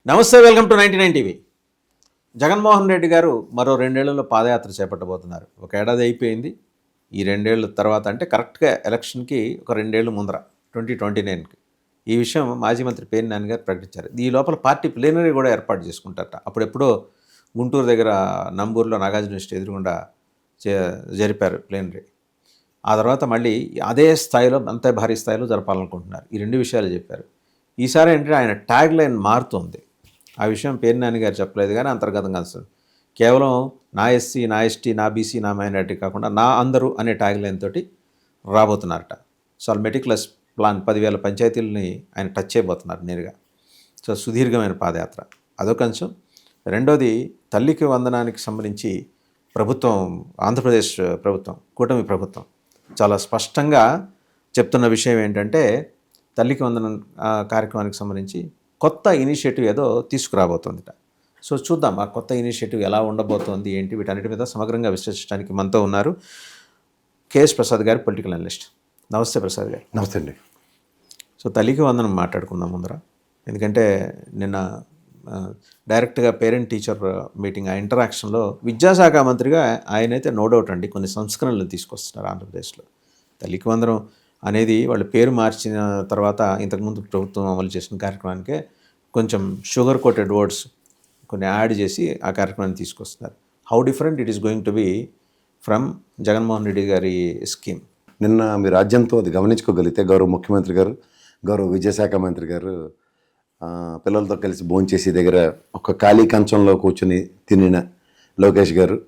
నమస్తే, welcome to 99 TV. Jaganmohan Reddy గారు మరో 2 ఏళ్లలో పాదయాత్ర చేపట్టబోతున్నారు. ఒక ఏడాది అయిపోయింది. ఈ 2 ఏళ్ళ తర్వాత అంటే కరెక్ట్గా ఎలక్షన్కి ఒక 2 ఏళ్ళు ముందర 2029కి ఈ విషయం మాజీ మంత్రి పేర్ని నాని గారు ప్రకటించారు. ఈ లోపల పార్టీ ప్లేనరీ కూడా ఏర్పాటు చేసుకుంటారట. అప్పుడెప్పుడో గుంటూరు దగ్గర నంబూరులో నాగార్జున యూనివర్సిటీ ఎదురుగుండా జరిపారు ప్లేనరీ. ఆ తర్వాత మళ్ళీ అదే స్థాయిలో అంతే భారీ స్థాయిలో జరపాలనుకుంటున్నారు. ఈ 2 విషయాలు చెప్పారు. ఈసారి ఏంటంటే ఆయన ట్యాగ్ లైన్ మారుతుంది. ఆ విషయం పేర్ని నాని గారు చెప్పలేదు, కానీ అంతర్గతంగా వస్తుంది. కేవలం నా ఎస్సీ, నా ఎస్టీ, నా బీసీ, నా మైనారిటీ కాకుండా నా అందరూ అనే ట్యాగ్ లైన్ తోటి రాబోతున్నారట. సో మెటిక్యులస్ ప్లాన్ 10,000 పంచాయతీలని ఆయన టచ్ చేయబోతున్నారు నేరుగా. సో సుదీర్ఘమైన పాదయాత్ర అదొక అంశం. రెండోది, తల్లికి వందనానికి సంబంధించి ప్రభుత్వం, ఆంధ్రప్రదేశ్ ప్రభుత్వం, కూటమి ప్రభుత్వం చాలా స్పష్టంగా చెప్తున్న విషయం ఏంటంటే తల్లికి వందనం కార్యక్రమానికి సంబంధించి కొత్త ఇనిషియేటివ్ ఏదో తీసుకురాబోతుందిట. సో చూద్దాం ఆ కొత్త ఇనిషియేటివ్ ఎలా ఉండబోతోంది, ఏంటి, వీటన్నిటి మీద సమగ్రంగా విశ్లేషించడానికి మనతో ఉన్నారు కేఎస్ ప్రసాద్ గారు, పొలిటికల్ అనలిస్ట్. నమస్తే ప్రసాద్ గారు. నమస్తే అండి. సో తల్లికి వందనం మాట్లాడుకుందాం ముందర. ఎందుకంటే నిన్న డైరెక్ట్గా పేరెంట్ టీచర్ మీటింగ్, ఆ ఇంటరాక్షన్లో విద్యాశాఖ మంత్రిగా ఆయనైతే నో డౌట్ అండి కొన్ని సంస్కరణలు తీసుకొస్తున్నారు ఆంధ్రప్రదేశ్లో. తల్లికి వందనం అనేది వాళ్ళ పేరు మార్చిన తర్వాత ఇంతకుముందు ప్రభుత్వం అమలు చేసిన కార్యక్రమానికే కొంచెం షుగర్ కోటెడ్ వర్డ్స్ కొన్ని యాడ్ చేసి ఆ కార్యక్రమాన్ని తీసుకొస్తున్నారు. How different it is going to be from Jaganmohan Reddy గారి స్కీమ్? నిన్న మీ రాజ్యంతో అది గమనించుకోగలిగితే గౌరవ ముఖ్యమంత్రి గారు, గౌరవ విద్యాశాఖ మంత్రి గారు పిల్లలతో కలిసి భోంచేసి దగ్గర ఒక ఖాళీ కంచంలో కూర్చుని తినిన లోకేష్ గారు,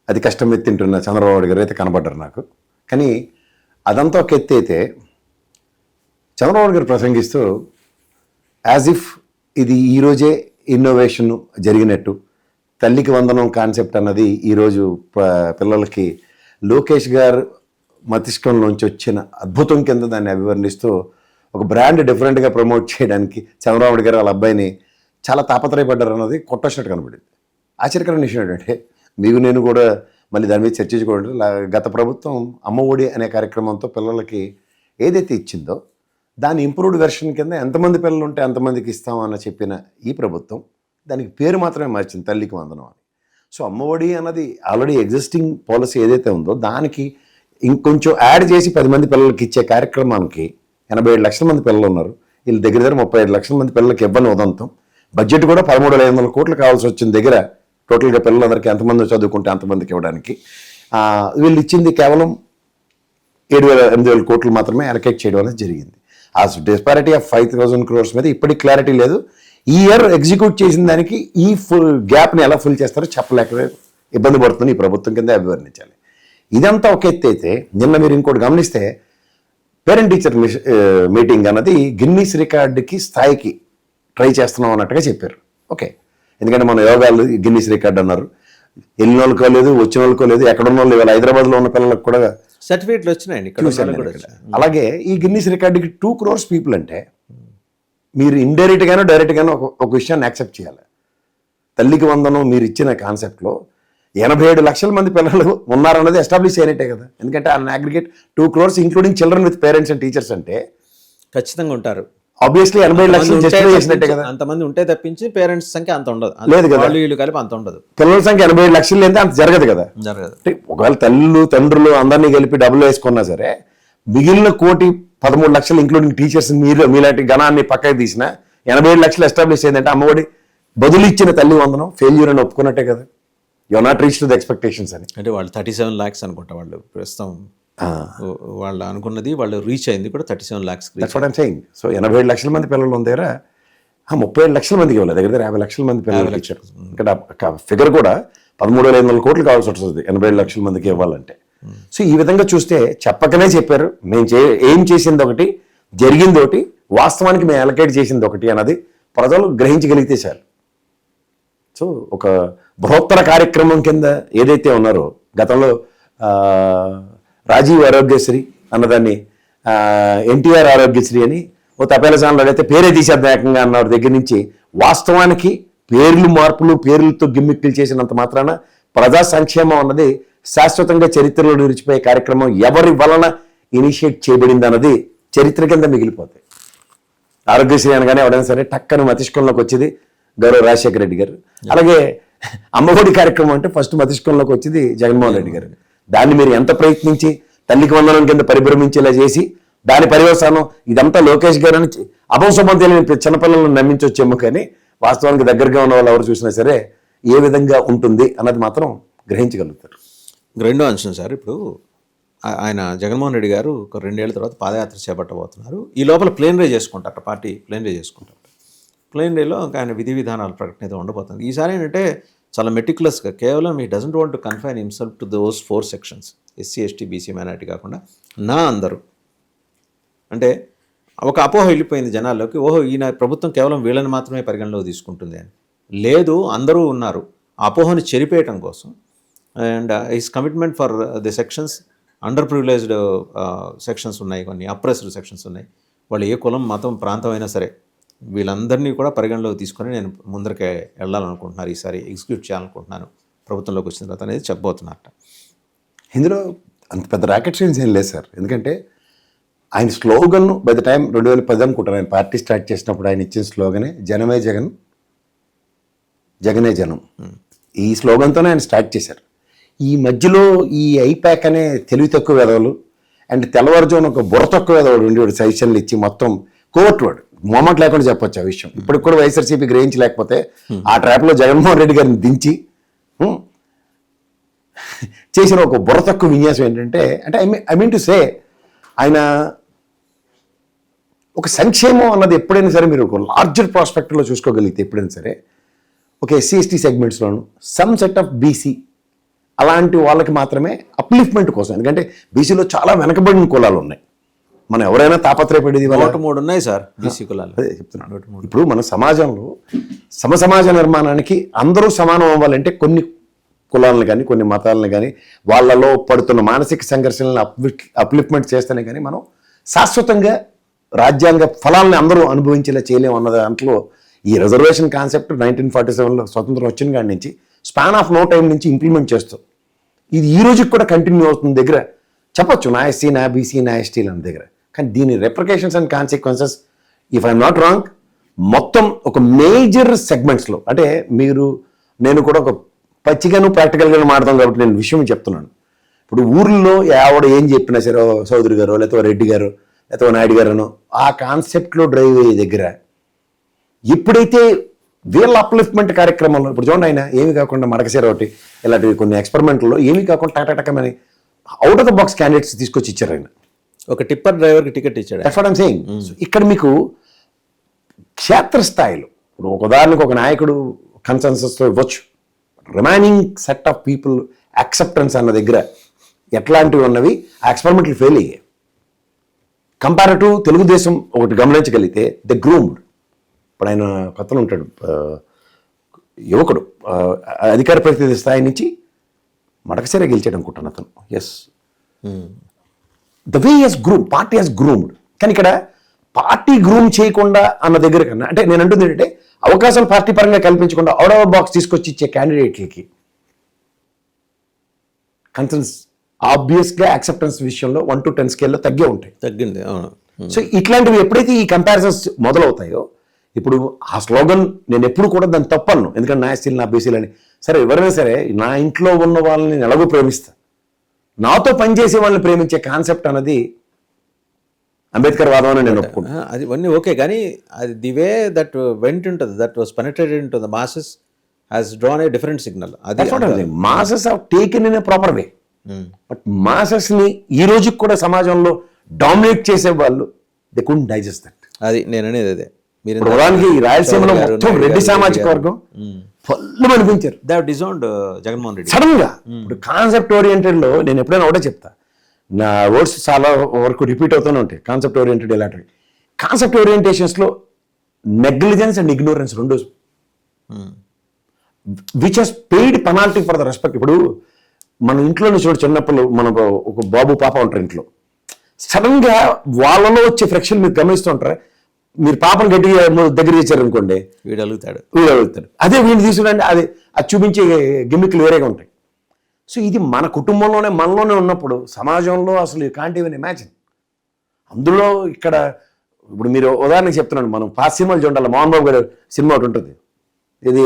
అది కష్టం మీద తింటున్న చంద్రబాబు గారు అయితే కనబడ్డారు నాకు. కానీ అదంతా ఒక ఎత్తి అయితే చంద్రబాబు గారు ప్రసంగిస్తూ యాజ్ ఇఫ్ ఇది ఈరోజే ఇన్నోవేషన్ జరిగినట్టు, తల్లికి వందనం కాన్సెప్ట్ అన్నది ఈరోజు పిల్లలకి లోకేష్ గారు మస్తిష్కంలోంచి వచ్చిన అద్భుతం కింద దాన్ని అభివర్ణిస్తూ ఒక బ్రాండ్ డిఫరెంట్గా ప్రమోట్ చేయడానికి చంద్రబాబు గారు వాళ్ళ అబ్బాయిని చాలా తాపత్రయపడ్డారు అన్నది కొట్టొచ్చినట్టు కనబడింది. ఆశ్చర్యకరమైన విషయం ఏంటంటే, మీకు నేను కూడా మళ్ళీ దాని మీద చర్చించుకోవడం, గత ప్రభుత్వం అమ్మ ఒడి అనే కార్యక్రమంతో పిల్లలకి ఏదైతే ఇచ్చిందో దాని ఇంప్రూవ్డ్ వెర్షన్ కింద ఎంతమంది పిల్లలు ఉంటే అంతమందికి ఇస్తామని చెప్పిన ఈ ప్రభుత్వం దానికి పేరు మాత్రమే మార్చింది తల్లికి వందనం అని. సో అమ్మ ఒడి అన్నది ఆల్రెడీ ఎగ్జిస్టింగ్ పాలసీ ఏదైతే ఉందో దానికి ఇంకొంచెం యాడ్ చేసి 10 మంది పిల్లలకి ఇచ్చే కార్యక్రమానికి 87 లక్షల మంది పిల్లలు ఉన్నారు. వీళ్ళు దగ్గర 35 లక్షల మంది పిల్లలకి ఇవ్వని ఉదంతం. బడ్జెట్ కూడా 13,500 కోట్లు కావాల్సి వచ్చిన దగ్గర టోటల్గా పిల్లలందరికీ ఎంతమంది చదువుకుంటే అంతమందికి ఇవ్వడానికి వీళ్ళు ఇచ్చింది కేవలం 7,000-8,000 కోట్లు మాత్రమే అలొకేట్ చేయడం అనేది జరిగింది. ఆ డిస్పారిటీ ఆఫ్ 5,000 crores మీద ఇప్పటికి క్లారిటీ లేదు. ఈ ఇయర్ ఎగ్జిక్యూట్ చేసిన దానికి ఈ గ్యాప్ని ఎలా ఫుల్ చేస్తారో చెప్పలేక ఇబ్బంది పడుతుంది ఈ ప్రభుత్వం కింద అభివర్ణించాలి. ఇదంతా ఒక ఎత్తి అయితే, నిన్న మీరు ఇంకోటి గమనిస్తే పేరెంట్ టీచర్ మీటింగ్ అన్నది గిన్నీస్ రికార్డుకి స్థాయికి ట్రై చేస్తున్నాం అన్నట్టుగా చెప్పారు. ఓకే, ఎందుకంటే మన యోగాలు గిన్నీస్ రికార్డ్ అన్నారు. వెళ్ళిన వాళ్ళకో లేదు, వచ్చిన వాళ్ళకో లేదు, ఎక్కడున్న వాళ్ళు ఇవాళ హైదరాబాద్లో ఉన్న పిల్లలకు కూడా సర్టిఫికేట్లు వచ్చినాయండి. అలాగే ఈ గిన్నీస్ రికార్డుకి 2 crores పీపుల్ అంటే మీరు ఇండైరెక్ట్గానో డైరెక్ట్గానో ఒక విషయాన్ని యాక్సెప్ట్ చేయాలి. తల్లికి వందనం మీరు ఇచ్చిన కాన్సెప్ట్లో 87 లక్షల మంది పిల్లలు ఉన్నారన్నది ఎస్టాబ్లిష్ అయినట్టే కదా. ఎందుకంటే ఆ aggregate 2 crores including children with parents and teachers అంటే ఖచ్చితంగా ఉంటారు. ఆబ్వియస్లీ 87 లక్షలు చేసినట్టే కదా. అంతమంది ఉంటే తప్పించి పేరెంట్స్ సంఖ్య అంత ఉండదు. లేదు కదా, వీళ్ళు కలిపి అంత ఉండదు. పిల్లల సంఖ్య 87 లక్షలు లేదా అంత జరగదు కదా. ఒకవేళ తల్లులు తండ్రులు అందరినీ కలిపి డబ్బులు వేసుకున్నా సరే మిగిలిన 1,13 లక్షలు ఇంక్లూడింగ్ టీచర్స్ మీలాంటి గణాన్ని పక్కకి తీసిన 87 లక్షలు ఎస్టాబ్లిష్ అయిందంటే అమ్మఒడి బదులు ఇచ్చిన తల్లి వందనం ఫెయిల్యూర్ అని ఒప్పుకున్నట్టే కదా. You not reach to the expectations అని. అంటే వాళ్ళు 37 lakhs అనుకుంటా వాళ్ళు ప్రస్తుతం వాళ్ళు అనుకున్నది, వాళ్ళు రీచ్ అయింది కూడా 37 lakhs. That's what I'm saying. So 87 లక్షల మంది పిల్లలు ఉన్న దగ్గర 37 లక్షల మందికి ఇవ్వాలి, దగ్గర 50 లక్షల మంది పిల్లలు ఇచ్చారు. ఇక్కడ ఫిగర్ కూడా 13,500 కోట్లు కావాల్సి వస్తుంది 87 లక్షల మందికి ఇవ్వాలంటే. సో ఈ విధంగా చూస్తే చెప్పకనే చెప్పారు, మేము ఏం చేసింది ఒకటి, జరిగింది ఒకటి, వాస్తవానికి మేము అలొకేట్ చేసింది ఒకటి అన్నది ప్రజలు గ్రహించగలిగితే చాలు. సో ఒక బృహత్తర కార్యక్రమం కింద ఏదైతే ఉన్నారో, గతంలో రాజీవ్ ఆరోగ్యశ్రీ అన్నదాన్ని ఎన్టీఆర్ ఆరోగ్యశ్రీ అని ఓ తపేల ఛానల్ అయితే పేరే తీసేద్దాకంగా అన్న దగ్గర నుంచి వాస్తవానికి పేర్లు మార్పులు, పేర్లతో గిమ్మిక్కులు చేసినంత మాత్రాన ప్రజా సంక్షేమం అన్నది శాశ్వతంగా చరిత్రలో నిలిచిపోయే కార్యక్రమం ఎవరి వలన ఇనిషియేట్ చేయబడింది అన్నది చరిత్ర కింద మిగిలిపోతాయి. ఆరోగ్యశ్రీ అనగానే ఎవడైనా సరే టక్కన మతిష్కంలోకి వచ్చేది గౌరవ రాజశేఖర రెడ్డి గారు. అలాగే అమ్మఒడి కార్యక్రమం అంటే ఫస్ట్ మతిష్కంలోకి వచ్చింది జగన్మోహన్ రెడ్డి గారు. దాన్ని మీరు ఎంత ప్రయత్నించి తల్లికి వందనం కింద పరిభ్రమించేలా చేసి దాని పర్యవసానం ఇదంతా లోకేష్ గారు అని అపంశుభం తెలియని చిన్నపిల్లలను నమ్మించొచ్చేమో, కానీ వాస్తవానికి దగ్గరగా ఉన్న వాళ్ళు ఎవరు చూసినా సరే ఏ విధంగా ఉంటుంది అన్నది మాత్రం గ్రహించగలుగుతారు. రెండో అంశం సార్, ఇప్పుడు ఆయన జగన్మోహన్ రెడ్డి గారు ఒక 2 ఏళ్ల తర్వాత పాదయాత్ర చేపట్టబోతున్నారు. ఈ లోపల ప్లేన్ రే చేసుకుంటారు, పార్టీ ప్లేన్ రే చేసుకుంటారు. ప్లేన్ రేలో ఇంకా ఆయన విధి విధానాల ప్రకటన అయితే ఉండబోతుంది. ఈసారి ఏంటంటే చాలా మెటిక్యులస్గా, కేవలం ఈ doesn't want to confine himself to those 4 sections, SC ST BC minority కాకుండా నా అందరూ, అంటే ఒక అపోహ వెళ్ళిపోయింది జనాల్లోకి, ఓహో ఈయన ప్రభుత్వం కేవలం వీళ్ళని మాత్రమే పరిగణలోకి తీసుకుంటుంది అని. లేదు, అందరూ ఉన్నారు. ఆ అపోహని చెరిపేయటం కోసం and his commitment for the sections, under privileged sections ఉన్నాయి, కొన్ని అప్రెస్డ్ సెక్షన్స్ ఉన్నాయి, వాళ్ళు ఏ కులం మతం ప్రాంతం అయినా సరే వీళ్ళందరినీ కూడా పరిగణలోకి తీసుకొని నేను ముందరకే వెళ్ళాలనుకుంటున్నారు, ఈసారి ఎగ్జిక్యూట్ చేయాలనుకుంటున్నాను ప్రభుత్వంలోకి వచ్చిన తర్వాత అనేది చెప్పబోతున్నారట. ఇందులో అంత పెద్ద రాకెట్ సైన్స్ ఏం లేదు సార్. ఎందుకంటే ఆయన స్లోగన్ బై ద టైం 2010 అనుకుంటారు, ఆయన పార్టీ స్టార్ట్ చేసినప్పుడు ఆయన ఇచ్చిన స్లోగనే జనమే జగన్, జగనే జనం. ఈ స్లోగన్తోనే ఆయన స్టార్ట్ చేశారు. ఈ మధ్యలో ఈ ఐపాక్ అనే తెలివి తక్కువ వెధవలు అండ్ తెల్లవారుజామున ఒక బుర్ర తక్కువ వెధవాడు ఉండేవాడు సజెషన్లు ఇచ్చి మొత్తం కోర్టువాడు మొమెంట్ లేకుండా చెప్పొచ్చు ఆ విషయం. ఇప్పటికి కూడా వైఎస్ఆర్సీపీ గ్రహించలేకపోతే ఆ ట్రాప్లో జగన్మోహన్ రెడ్డి గారిని దించి చేసిన ఒక బుర్ర తక్కువ విన్యాసం ఏంటంటే, అంటే ఐ మీన్ టు సే, ఆయన ఒక సంక్షేమం అన్నది ఎప్పుడైనా సరే మీరు ఒక లార్జర్ ప్రాస్పెక్ట్లో చూసుకోగలిగితే ఎప్పుడైనా సరే ఒక ఎస్సీ ఎస్టీ సెగ్మెంట్స్లోను సమ్ సెట్ ఆఫ్ బీసీ అలాంటి వాళ్ళకి మాత్రమే అప్లిఫ్ట్మెంట్ కోసం. ఎందుకంటే బీసీలో చాలా వెనకబడిన కులాలు ఉన్నాయి. మనం ఎవరైనా తాపత్రయపడేది 103 ఉన్నాయి సార్ బీసీ కులాలు. అదే చెప్తున్నాను. ఇప్పుడు మన సమాజంలో సమసమాజ నిర్మాణానికి అందరూ సమానం అవ్వాలంటే కొన్ని కులాలను కానీ కొన్ని మతాలను కానీ వాళ్ళలో పడుతున్న మానసిక సంఘర్షణలను అప్లిఫ్ట్మెంట్ చేస్తేనే కానీ మనం శాశ్వతంగా రాజ్యాంగ ఫలాలను అందరూ అనుభవించేలా చేయలేము అన్న దాంట్లో ఈ రిజర్వేషన్ కాన్సెప్ట్ 1947లో స్వతంత్రం వచ్చిన కాడి నుంచి స్పాన్ ఆఫ్ నో టైం నుంచి ఇంప్లిమెంట్ చేస్తాం. ఇది ఈ రోజుకి కూడా కంటిన్యూ అవుతుంది దగ్గర చెప్పొచ్చు, నా ఎస్సీ నా బీసీ నా ఎస్టీలు అన్న దగ్గర. కానీ దీని repercussions and consequences if I'm not wrong మొత్తం ఒక మేజర్ సెగ్మెంట్స్లో, అంటే నేను కూడా ఒక పచ్చిగాను ప్రాక్టికల్గాను మాడతాం కాబట్టి నేను విషయం చెప్తున్నాను. ఇప్పుడు ఊర్లో ఆవిడ ఏం చెప్పినా సరే చౌదరి గారు లేకపోతే రెడ్డి గారు లేకపోతే నాయుడు గారు ఆ కాన్సెప్ట్లో డ్రైవ్ అయ్యే దగ్గర ఎప్పుడైతే వీళ్ళ అప్లిఫ్ట్మెంట్ కార్యక్రమంలో ఇప్పుడు చూడండి, ఆయన ఏమి కాకుండా మడకసీర ఒకటి ఇలాంటివి కొన్ని ఎక్స్పెరిమెంట్లో ఏమీ కాకుండా టకటకమని out of the box candidates తీసుకొచ్చి ఇచ్చారు. ఆయన ఒక టిప్పర్ డ్రైవర్కి టికెట్ ఇచ్చాడు. That's what I'm saying. ఇక్కడ మీకు క్షేత్రస్థాయిలో ఇప్పుడు ఒక ఉదాహరణకు ఒక నాయకుడు కన్సెన్సస్తో ఇవ్వచ్చు, remaining set of people acceptance అన్న దగ్గర ఎట్లాంటివి ఉన్నవి ఆ ఎక్స్పెరిమెంట్లు ఫెయిల్ అయ్యాయి. కంపారిటివ్ తెలుగుదేశం ఒకటి గమనించగలిగితే ద గ్రూమ్డ్, ఇప్పుడు ఆయన కొత్తలో ఉంటాడు యువకుడు, అధికార ప్రతినిధి స్థాయి నుంచి మడకసీర గెలిచాడు అనుకుంటాను అతను. Yes, the way has groom, party has groomed. కానీ ఇక్కడ పార్టీ గ్రూమ్ చేయకుండా అన్న దగ్గర కన్నా, అంటే నేను అంటుంది ఏంటంటే అవకాశాలు పార్టీ పరంగా కల్పించకుండా అవుట్ ఆఫ్ బాక్స్ తీసుకొచ్చి ఇచ్చే క్యాండిడేట్లకి కన్సర్న్స్ ఆబ్వియస్గా యాక్సెప్టెన్స్ విషయంలో 1 to 10 స్కేల్లో తగ్గే ఉంటాయి. తగ్గింది. సో ఇట్లాంటివి ఎప్పుడైతే ఈ కంపారిజన్స్ మొదలవుతాయో, ఇప్పుడు ఆ స్లోగన్ నేను ఎప్పుడు కూడా దాన్ని తప్పను, ఎందుకంటే నా ఎస్సీలు నా బీసీలు అని. సరే ఎవరైనా సరే నా ఇంట్లో ఉన్న వాళ్ళని నేను ఎలాగో ప్రేమిస్తాను, నాతో పనిచేసే వాళ్ళని ప్రేమించే కాన్సెప్ట్ అన్నది అంబేద్కర్ వాదం అని నేను ఒప్పుకుంటాను. అది ఇవన్నీ ఓకే, కానీ అది ది వే దట్ వెంట్ ఉంటుంది, that was penetrated into the masses has drawn a different signal. అది masses have taken in a proper way. But మాసెస్ని ఈ రోజుకి కూడా సమాజంలో డామినేట్ చేసే వాళ్ళు దే కుడెంట్ డైజెస్ట్ దట్. అది నేను అనేది అదే. మీరు ప్రధానికి ఈ రాయలసీమలో మొత్తం రెడ్డి సామాజిక వర్గం ఫుల్ అనిపించారు. They have disowned Jaganmohan Reddy sudden గా. ఇప్పుడు కాన్సెప్ట్ ఓరియంటెడ్ లో నేను ఎప్పుడైనా ఒకటే చెప్తా, నా వర్డ్స్ చాలా వరకు రిపీట్ అవుతూనే ఉంటాయి. కాన్సెప్ట్ ఓరియంటెడ్ ఇలాంటివి. కాన్సెప్ట్ ఓరియంటేషన్స్ లో నెగ్లిజెన్స్ అండ్ ఇగ్నోరెన్స్ రెండు which he's paid penalty for the respect. ఇప్పుడు మన ఇంట్లోనే చూడు, చిన్నప్పుడు మన ఒక బాబు పాప ఉంటారు ఇంట్లో, సడన్ గా వాళ్ళలో వచ్చే ఫ్రిక్షన్ మీరు గమనిస్తూ ఉంటారా? మీరు పాపను గట్టిగా దగ్గర చేశారు అనుకోండి, వీడు అడుగుతాడు. అదే వీడిని తీసుకురండి, అది చూపించే గిమ్మిక్లు వేరేగా ఉంటాయి. సో ఇది మన కుటుంబంలోనే మనలోనే ఉన్నప్పుడు సమాజంలో అసలు యూ కాంట్ ఈవెన్ ఇమాజిన్. అందులో ఇక్కడ ఇప్పుడు మీరు ఉదాహరణకి చెప్తున్నాను, మనం పాత సినిమాలు చూడాలి, మోహన్ బాబు గారు సినిమా ఒకటి ఉంటుంది, ఇది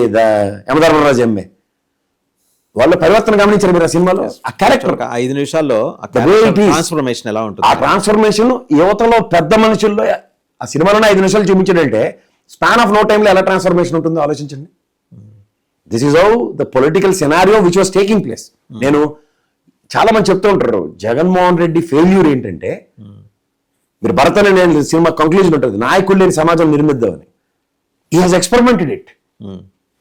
యమధర్మరాజు ఎమ్మె వాళ్ళ పరివర్తన గమనించారు మీరు ఆ సినిమాలో ఆ క్యారెక్టర్ ఒక 5 నిమిషాల్లో way it is. ట్రాన్స్ఫర్మేషన్ ఎలా ఉంటుంది ఆ ట్రాన్స్ఫర్మేషన్ యువతలో పెద్ద మనుషుల్లో ఆ సినిమాలోనే 5 నిమిషాలు చూపించాడంటే స్పాన్ ఆఫ్ నో టైంలో ఎలా ట్రాన్స్ఫర్మేషన్ ఉంటుందో ఆలోచించండి. This is how the political scenario which was taking place. నేను చాలా మంది చెప్తూ ఉంటారు జగన్మోహన్ రెడ్డి ఫెయిల్యూర్ ఏంటంటే, మీరు భరతనే నేను సినిమా కంక్లూజన్ ఉంటుంది నాయకుడు లేని సమాజం నిర్మిద్దామని. ఈ హాజ్ ఎక్స్పెరిమెంటెడ్ ఇట్.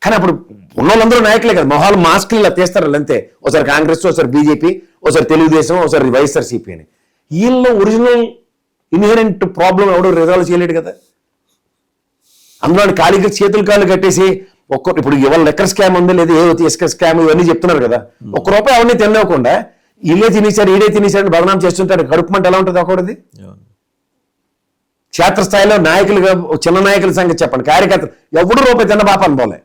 కానీ అప్పుడు ఉన్న వాళ్ళందరూ నాయకులే కదా, మొహాలు మాస్క్లు ఇలా తీస్తారు అంతే. ఒకసారి కాంగ్రెస్, ఒకసారి బీజేపీ, ఒకసారి తెలుగుదేశం, ఒకసారి వైఎస్ఆర్సీపీ అని. వీళ్ళలో ఒరిజినల్ ఇన్హెరెంట్ ప్రాబ్లం ఎవడో రిజాల్వ్ చేయలేడు కదా. అందులో ఖాళీగా చేతులు కాళ్ళు కట్టేసి ఇప్పుడు ఇవాళ లెక్కర్ స్కామ్ ఉంది లేదా ఏ ఇసుక స్కామ్ ఇవన్నీ చెప్తున్నారు కదా. ఒక్క రూపాయి అవన్నీ తినకుండా వీళ్ళే తినేశారు ఈడే తినేశారని బదనాం చేస్తుంటారు. కడుపు మంట ఎలా ఉంటుంది ఒకటిది. క్షేత్రస్థాయిలో నాయకులుగా చిన్న నాయకుల సంగతి చెప్పండి, కార్యకర్తలు ఎవడు రూపాయి తిన్న పాపాను పోలే.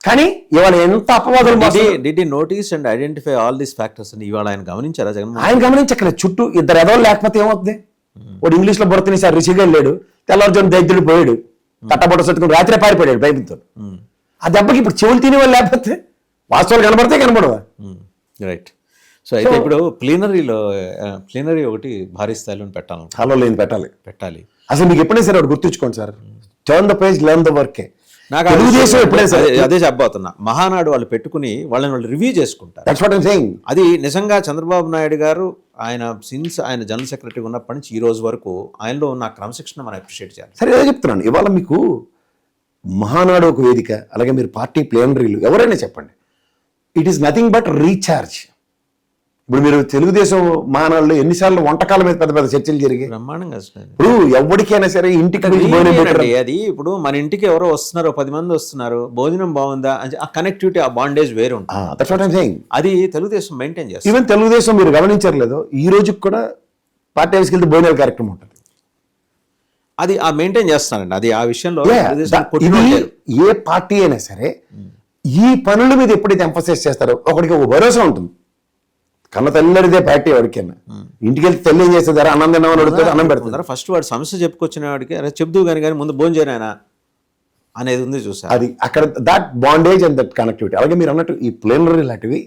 కానీ ఇవాళ ఎంత అపవాదులు did he notice and identify all these factors అని ఇవాళ ఆయన గమనించారా జగన్మోహన్? ఆయన గమనించక్కలే. చుట్టూ ఇద్దరు ఎదవలు లేకపోతే ఏమవుతుంది? వాడు ఇంగ్లీష్ లో బుర్ర తినేసారు, రిషిగా లేడు, తెల్లవారుజాము దైత్యుడు పోయాడు, కట్టబొట్ట సత్తుకుని రాత్రే పారిపోయాడు బైబిల్తో. ఆ దెబ్బకి ఇప్పుడు చెవులు తినేవాళ్ళు లేకపోతే వాస్తవాలు కనబడితే కనబడవా? రైట్. సో అయితే ఇప్పుడు ప్లీనరీ ఒకటి భారీ స్థాయిలో పెట్టాలి. హలో లేని పెట్టాలి. అసలు మీకు ఎప్పుడైనా సరే ఒకటి గుర్తుంచుకోండి sir, turn the page learn the వర్కే. నాకు తెలుగుదేశం ఎప్పుడైనా సరే అదే చెప్పబోతున్నా, మహానాడు వాళ్ళు పెట్టుకుని వాళ్ళు రివ్యూ చేసుకుంటారు. That's what I'm saying. అది నిజంగా చంద్రబాబు నాయుడు గారు ఆయన జనరల్ సెక్రటరీ ఉన్నప్పటి నుంచి ఈ రోజు వరకు ఆయనలో ఉన్న క్రమశిక్షణ మనం అప్రిషియేట్ చేయాలి. సరే అదే చెప్తున్నాను. ఇవాళ మీకు మహానాడు ఒక వేదిక, అలాగే మీరు పార్టీ ప్లేనరీలు ఎవరైనా చెప్పండి, it is nothing but recharge. ఇప్పుడు మీరు తెలుగుదేశం మహానాడులో ఎన్నిసార్లు వంటకాల మీద పెద్ద పెద్ద చర్చలు జరిగాయి. బ్రహ్మాండంగా. ఇప్పుడు ఎవరికైనా సరే ఇంటికి అది ఇప్పుడు మన ఇంటికి ఎవరో వస్తున్నారు, 10 మంది వస్తున్నారు, భోజనం బాగుందా అని ఆ కనెక్టివిటీ, ఆ బాండేజ్ వేరే ఉంటుంది. అది తెలుగుదేశం మెయింటైన్ చేస్తుంది. ఈవెన్ తెలుగుదేశం మీరు గమనించట్లేదు, ఈ రోజుకి కూడా పార్టీ ఆఫీస్కి వెళ్తే భోజనాల కార్యక్రమం ఉంటుంది. అది ఆ మెయింటైన్ చేస్తానండి. అది ఆ విషయంలో ఏ పార్టీ అయినా సరే ఈ పనుల మీద ఎప్పుడైతే ఎంఫసైజ్ చేస్తారో ఒకడికి ఒక భరోసా ఉంటుంది. కన్న తల్లిదే పార్టీ వాడికైనా ఇంటికి వెళ్తే తల్లి ఏం చేస్తుంది, అన్నం తిన్నామని అడుగుతుంది, అన్నం పెడుతుంది. ఫస్ట్ వాడు సమస్య చెప్పుకొచ్చిన వాడికి అరే చెప్దు కానీ ముందు భోజనం చేయనా అనేది ఉంది చూసా. అది అక్కడ that bondage and that connectivity. అలాగే మీరు అన్నట్టు ఈ ప్లేనరీ లాంటివి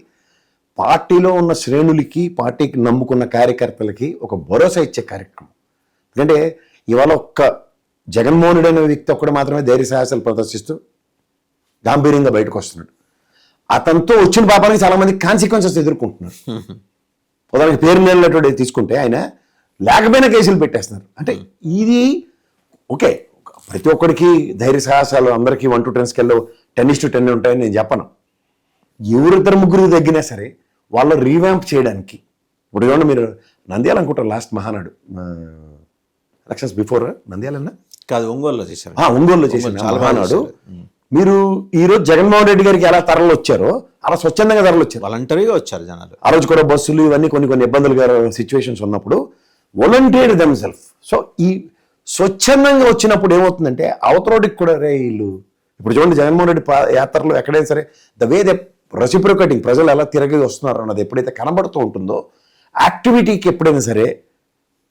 పార్టీలో ఉన్న శ్రేణులకి, పార్టీకి నమ్ముకున్న కార్యకర్తలకి ఒక భరోసా ఇచ్చే కార్యక్రమం. ఎందుకంటే ఇవాళ ఒక్క జగన్మోహనుడు అనే వ్యక్తి ఒక్కడు మాత్రమే ధైర్య సాహసాలు ప్రదర్శిస్తూ గాంభీర్యంగా బయటకు వస్తున్నాడు. అతనితో వచ్చిన పాపానికి చాలా మంది కాన్సిక్వెన్సెస్ ఎదుర్కొంటున్నారు. ఉదాహరణకి పేరు నెలటువంటి తీసుకుంటే ఆయన లేకపోయినా కేసులు పెట్టేస్తున్నారు. అంటే ఇది ఓకే, ప్రతి ఒక్కరికి ధైర్య సాహసాలు అందరికీ 1 to 10 స్కేల్లో 10:10 ఉంటాయని నేను చెప్పను. ఎవరిద్దరు ముగ్గురు తగ్గినా సరే వాళ్ళు రీవ్యాంప్ చేయడానికి. ఇప్పుడు ఏమన్నా మీరు నంద్యాల అనుకుంటారు, లాస్ట్ మహానాడు ఎలక్షన్స్ బిఫోర్ నంద్యాలన్నా కాదు ఒంగోలులో చేశారు. ఒంగోలులో చేశారు మహానాడు. మీరు ఈ రోజు జగన్మోహన్ రెడ్డి గారికి ఎలా తరలు వచ్చారో అలా స్వచ్ఛందంగా తరలు వచ్చారు, వాలంటరీగా వచ్చారు జనాలు. ఆ రోజు కూడా బస్సులు ఇవన్నీ కొన్ని ఇబ్బందులుగా సిచ్యువేషన్స్ ఉన్నప్పుడు వాలంటీర్ దెమ్సెల్ఫ్. సో ఈ స్వచ్ఛందంగా వచ్చినప్పుడు ఏమవుతుందంటే అవతరోడికి కూడా వీళ్ళు ఇప్పుడు చూడండి జగన్మోహన్ రెడ్డి యాత్రలో ఎక్కడైనా సరే ద వే దే రెసిప్రొకేటింగ్, ప్రజలు ఎలా తిరిగి వస్తున్నారు అన్నది ఎప్పుడైతే కనబడుతూ ఉంటుందో, యాక్టివిటీకి ఎప్పుడైనా సరే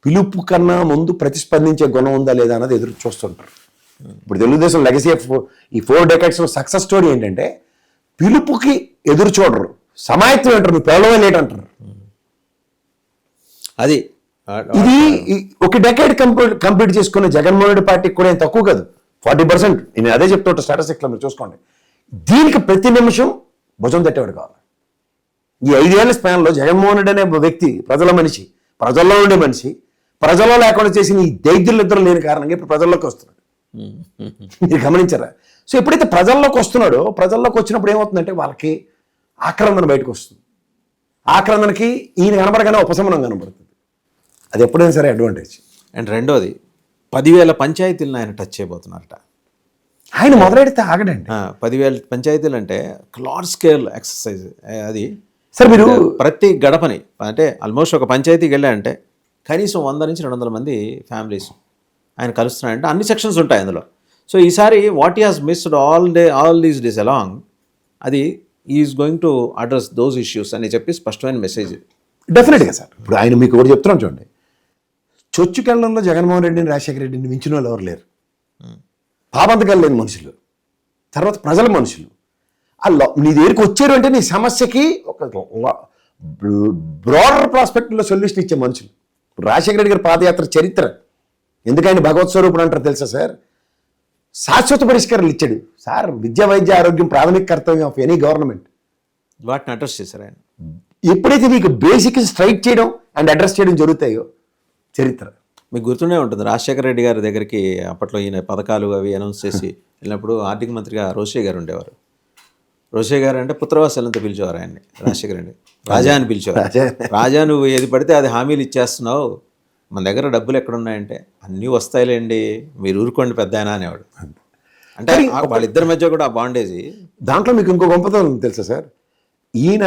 పిలుపు కన్నా ముందు ప్రతిస్పందించే గుణం ఉందా లేదా అన్నది ఎదురు చూస్తుంటారు. ఇప్పుడు తెలుగుదేశం లెగసీ ఈ 4 decades సక్సెస్ స్టోరీ ఏంటంటే పిలుపుకి ఎదురు చూడరు, సమాయత్వం అంటారు, నువ్వు పిలవే లేట్ అంటారు. అది ఇది ఒక డెకేడ్ కంప్లీట్ చేసుకున్న జగన్మోహన్ రెడ్డి పార్టీకి కూడా ఏం తక్కువ కాదు, 40%. నేను అదే చెప్తుంటా స్టాటిస్టిక్స్లో మీరు చూసుకోండి. దీనికి ప్రతి నిమిషం భుజం తట్టేవాడు కావాలి. ఈ 5 ఏళ్ల స్పాన్లో జగన్మోహన్ రెడ్డి అనే వ్యక్తి ప్రజల మనిషి, ప్రజల్లో ఉండే మనిషి, ప్రజల్లో లేకుండా చేసిన ఈ దైద్యులు ఇద్దరు లేని కారణంగా ఇప్పుడు ప్రజల్లోకి వస్తున్నాడు. మీరు గమనించారా? సో ఎప్పుడైతే ప్రజల్లోకి వస్తున్నాడో, ప్రజల్లోకి వచ్చినప్పుడు ఏమవుతుందంటే వాళ్ళకి ఆక్రందన బయటకు వస్తుంది. ఆక్రందనకి ఈయన కనబడగానే ఉపశమనం కనబడుతుంది. అది ఎప్పుడైనా సరే అడ్వాంటేజ్. అండ్ రెండోది 10,000 పంచాయతీలను ఆయన టచ్ చేయబోతున్నారట. ఆయన మొదలెడితే ఆగడండి. 10,000 పంచాయతీలు అంటే లార్జ్ స్కేల్ ఎక్సర్సైజ్. అది సార్ మీరు ప్రతి గడపని అంటే ఆల్మోస్ట్ ఒక పంచాయతీకి వెళ్ళారంటే కనీసం 100 నుంచి 200 మంది ఫ్యామిలీస్ ఆయన కలుస్తున్నాయంటే అన్ని సెక్షన్స్ ఉంటాయి అందులో. సో ఈసారి what he has missed all these days along, అది is going to address those issues అని చెప్పి స్పష్టమైన మెసేజ్. డెఫినెట్గా సార్. ఇప్పుడు ఆయన మీకు ఒకటి చెప్తున్నాం చూడండి, చొచ్చుకెళ్ళంలో జగన్మోహన్ రెడ్డిని, రాజశేఖర రెడ్డిని మించిన వాళ్ళు ఎవరు లేరు. పాపంతకాలు లేని మనుషులు. తర్వాత ప్రజల మనుషులు నీ దగ్గరికి వచ్చారు అంటే నీ సమస్యకి ఒక బ్రాడర్ ప్రాస్పెక్ట్లో సొల్యూషన్ ఇచ్చే మనుషులు. రాజశేఖర రెడ్డి గారి పాదయాత్ర చరిత్ర ఎందుకని భగవత్ స్వరూపుడు అంటారు తెలుసా సార్? శాశ్వత పరిష్కారాలు ఇచ్చాడు సార్. విద్య, వైద్య, ఆరోగ్యం ప్రాథమిక కర్తవ్యం ఆఫ్ ఎనీ గవర్నమెంట్. వాటిని అడ్రస్ చేశారు ఆయన. ఎప్పుడైతే నీకు బేసిక్ స్ట్రైక్ చేయడం అండ్ అడ్రస్ చేయడం జరుగుతాయో చరిత్ర. మీకు గుర్తుండే ఉంటుంది, రాజశేఖర రెడ్డి గారి దగ్గరికి అప్పట్లో ఈయన పథకాలు అవి అనౌన్స్ చేసి వెళ్ళినప్పుడు ఆర్థిక మంత్రిగా రోషయ్య గారు ఉండేవారు. రోషయ్య గారు అంటే పుత్రవాసలంతో పిలిచేవారు ఆయన్ని. రాజశేఖర రెడ్డి రాజా అని పిలిచేవారు. రాజా నువ్వు ఏది పడితే అది హామీలు ఇచ్చేస్తున్నావు, మన దగ్గర డబ్బులు ఎక్కడున్నాయంటే అన్నీ వస్తాయిలేండి, మీరు ఊరుకోండి పెద్ద ఆయన అనేవాడు. అంటే వాళ్ళిద్దరి మధ్య కూడా ఆ బాండేజీ. దాంట్లో మీకు ఇంకో గొప్పతనం తెలుసా సార్? ఈయన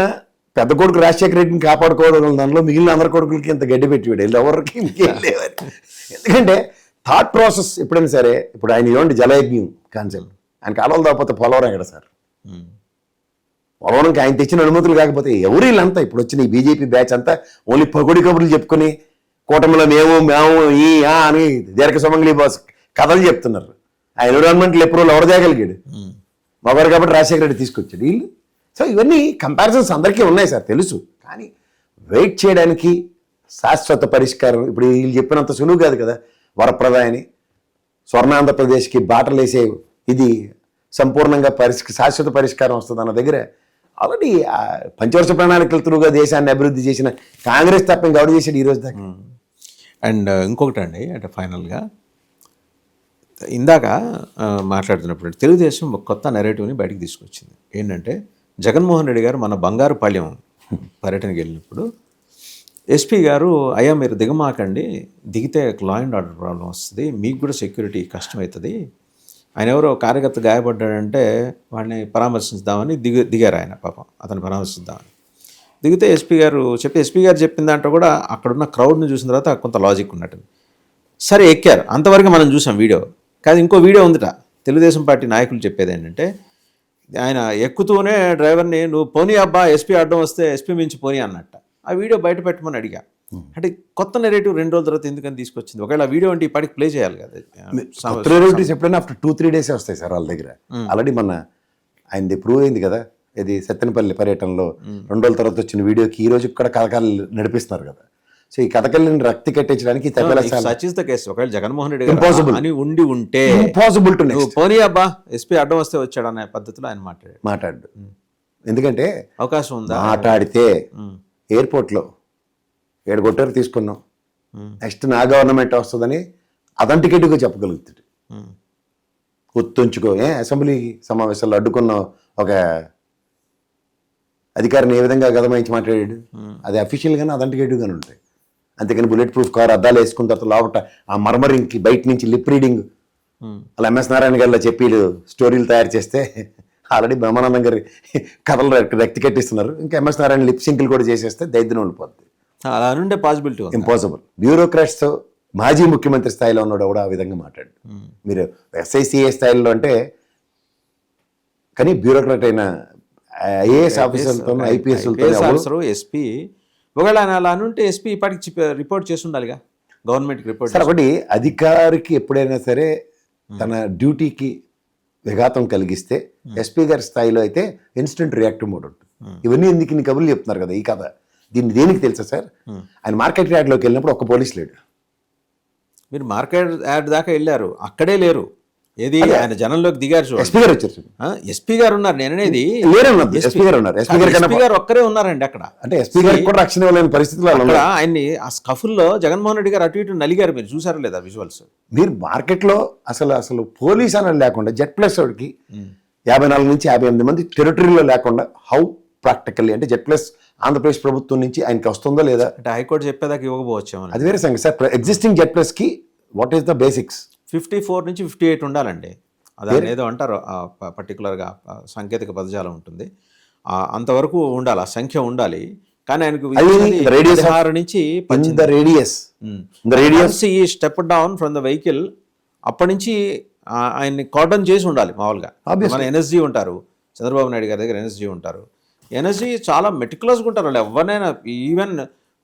పెద్ద కొడుకు రాజశేఖర రెడ్డిని కాపాడుకోవడం దానిలో మిగిలిన అందరి కొడుకులకి ఇంత గడ్డి పెట్టివాడు, ఎవరికి ఇంకేం లేవని. ఎందుకంటే థాట్ ప్రాసెస్ ఎప్పుడైనా సరే, ఇప్పుడు ఆయన ఇవ్వండి జలయజ్ఞం కాన్సెప్ట్, ఆయన కాలువలు తప్పతే పోలవరం ఎక్కడ సార్? పోలవరంకి ఆయన తెచ్చిన అనుమతులు కాకపోతే ఎవరు వీళ్ళంతా ఇప్పుడు వచ్చిన ఈ బీజేపీ బ్యాచ్ అంతా ఓన్లీ పగుడి కబుర్లు చెప్పుకొని కూటమిలో మేము ఈ అని దీర్ఘ సుమంగళి బాస్ కథలు చెప్తున్నారు. ఆ ఎన్విరాన్మెంటల్ అప్రూవల్ ఎవరు చేయగలిగాడు? మగవారు కాబట్టి రాజశేఖర రెడ్డి తీసుకొచ్చాడు వీళ్ళు. సో ఇవన్నీ కంపారిజన్స్ అందరికీ ఉన్నాయి సార్, తెలుసు. కానీ వెయిట్ చేయడానికి శాశ్వత పరిష్కారం ఇప్పుడు వీళ్ళు చెప్పినంత సులువు కాదు కదా. వరప్రదాయని స్వర్ణాంధ్రప్రదేశ్కి బాటలు వేసే ఇది సంపూర్ణంగా శాశ్వత పరిష్కారం వస్తుంది అన్న దగ్గర ఆల్రెడీ పంచవర్ష ప్రణాళికల త్రూగా దేశాన్ని అభివృద్ధి చేసిన కాంగ్రెస్ తప్ప ఇంకా ఎవరు చేశాడు ఈ రోజు దాకా? అండ్ ఇంకొకటి అండి, అంటే ఫైనల్గా ఇందాక మాట్లాడుతున్నప్పుడు తెలుగుదేశం ఒక కొత్త నెరేటివ్ని బయటకు తీసుకొచ్చింది. ఏంటంటే జగన్మోహన్ రెడ్డి గారు మన బంగారుపాళ్యం పర్యటనకి వెళ్ళినప్పుడు ఎస్పీ గారు, అయ్యా మీరు దిగమాకండి, దిగితే లా అండ్ ఆర్డర్ ప్రాబ్లం వస్తుంది, మీకు కూడా సెక్యూరిటీ కష్టమవుతుంది, ఆయన ఎవరో కార్యకర్త గాయపడ్డాడంటే వాడిని పరామర్శిద్దామని దిగారు ఆయన. పాపం అతను పరామర్శిద్దామని దిగితే ఎస్పీ గారు చెప్పిన దాంట్లో కూడా అక్కడున్న క్రౌడ్ని చూసిన తర్వాత కొంత లాజిక్ ఉన్నట్టు. సరే ఎక్కారు, అంతవరకు మనం చూసాం వీడియో. కాదు ఇంకో వీడియో ఉందిట, తెలుగుదేశం పార్టీ నాయకులు చెప్పేది ఏంటంటే ఆయన ఎక్కుతూనే డ్రైవర్ని నువ్వు పోనీ అబ్బా, ఎస్పీ అడ్డం వస్తే ఎస్పీ మించి పోనీ అన్నట్ట. ఆ వీడియో బయట పెట్టమని అడిగా. అంటే కొత్త నెరేటివ్ 2 రోజుల తర్వాత ఎందుకని తీసుకొచ్చింది? ఒకవేళ వీడియో అంటే ఈ పాటికి ప్లే చేయాలి కదా. ఎప్పుడైనా ఆఫ్టర్ 2-3 డేస్ వస్తాయి సార్ వాళ్ళ దగ్గర. ఆల్రెడీ మన ఆయనది ప్రూవ్ అయింది కదా, ఇది సత్తెనపల్లి పర్యటనలో 2 రోజుల తర్వాత వచ్చిన వీడియోకి ఈ రోజు కూడా కథకాలు నడిపిస్తున్నారు కదా. సో ఈ కథకల్ని రక్తి కట్టించడానికి ఒకవేళ జగన్మోహన్ రెడ్డి గారు అని ఉండి ఉంటే ఇంపాసిబుల్ టు నెక్స్ట్ పోనీ అబ్బా ఎస్పీ అడ్డం వస్తే వచ్చాడు అనే పద్ధతిలో ఆయన మాట్లాడు. ఎందుకంటే అవకాశం ఉందా? మాట్లాడితే ఎయిర్పోర్ట్లో 7 కొట్టారు తీసుకున్నాం, నెక్స్ట్ నా గవర్నమెంట్ వస్తుందని అథెంటికేటివ్గా చెప్పగలుగుతాడు. గుర్తుంచుకో, అసెంబ్లీ సమావేశాల్లో అడ్డుకున్న ఒక అధికారిని ఏ విధంగా గదమాయించి మాట్లాడాడు, అది అఫీషియల్గానే అథెంటికేటివ్గానే ఉంటాయి. అంతేకాని బుల్లెట్ ప్రూఫ్ కార్ అద్దాలు వేసుకున్న తర్వాత లోపల ఆ మర్మరింగ్కి బయట నుంచి లిప్ రీడింగ్ అలా ఎంఎస్ నారాయణ గారిలో చెప్పి స్టోరీలు తయారు చేస్తే ఆల్రెడీ బ్రహ్మానందం గారి కథలు రక్తి కట్టిస్తున్నారు. ఇంకా ఎంఎస్ నారాయణ లిప్ సింకులు కూడా చేసేస్తే దైద్యం ఉండిపోద్ది. అలా ఉండే పాసిబిలిటీ ఇంపాసిబుల్. బ్యూరోక్రాట్స్తో మాజీ ముఖ్యమంత్రి స్థాయిలో ఉన్నాడు కూడా ఆ విధంగా మాట్లాడు. మీరు ఎస్ఐసిఏ స్థాయిలో అంటే కానీ బ్యూరోక్రాట్ అయిన ఐఏఎస్ ఆఫీసర్లతో ఐపీఎస్లతో ఎస్పీ ఒకవేళ ఆయన అలా అనుంటే ఎస్పీ ఇప్పటికి రిపోర్ట్ చేసి ఉండాలిగా గవర్నమెంట్కి రిపోర్ట్. సార్ ఒకటి, అధికారికి ఎప్పుడైనా సరే తన డ్యూటీకి విఘాతం కలిగిస్తే ఎస్పీ గారి స్థాయిలో అయితే ఇన్స్టెంట్ రియాక్టివ్ మోడ్ ఉంటుంది. ఇవన్నీ ఎందుకు ఇన్ని కబుర్లు చెప్తున్నారు కదా ఈ కథ. దీన్ని దేనికి తెలుసా సార్? ఆయన మార్కెట్ యార్డ్లోకి వెళ్ళినప్పుడు ఒక్క పోలీస్ లేడు. మీరు మార్కెట్ యార్డ్ దాకా వెళ్ళారు, అక్కడే లేరు. ఏది ఆయన జనంలోకి దిగారు చూడండి. ఎస్పీ గారు వచ్చారు, ఎస్పీ గారు ఉన్నారు. నేను అనేది ఎస్పీ గారు ఉన్నారు. ఎస్పీ గారు ఒక్కరే ఉన్నారండి అక్కడ. అంటే ఎస్పీ గారికి కూడా రక్షణ ఇవ్వలేని పరిస్థితుల్లో ఆయన్ని ఆ స్కఫుల్లో జగన్మోహన్ రెడ్డి గారు అటు ఇటు నలిగారు. మీరు చూసారా లేదా విజువల్స్? మీరు మార్కెట్లో అసలు పోలీస్ అని లేకుండా జెడ్ ప్లస్ వాడికి 54 నుంచి 58 మంది టెరిటరీలో లేకుండా హౌ ప్రాక్టికల్లీ అంటే జెడ్ ప్లస్ ఆంధ్రప్రదేశ్ ప్రభుత్వం నుంచి ఆయనకి వస్తుందో లేదా అంటే హైకోర్టు చెప్పేదాకా ఇవ్వకపోవచ్చు. అది వేరే సంగతి సార్. ఎగ్జిస్టింగ్ జెడ్ ప్లస్కి వాట్ ఈస్ ద బేసిక్స్? 54 నుంచి 58 ఉండాలండి. అది ఏదో అంటారు పర్టికులర్గా సాంకేతిక పదజాలం ఉంటుంది, అంతవరకు ఉండాలి, ఆ సంఖ్య ఉండాలి. కానీ ఆయనకు 16 నుంచి step down from the vehicle అప్పటి నుంచి ఆయన్ని కార్డన్ చేసి ఉండాలి. మామూలుగా మన ఎన్ఎస్జీ ఉంటారు, చంద్రబాబు నాయుడు గారి దగ్గర ఎన్ఎస్జీ ఉంటారు. ఎన్ఎస్జీ చాలా మెటిక్యులస్గా ఉంటారు వాళ్ళు. ఎవరినైనా ఈవెన్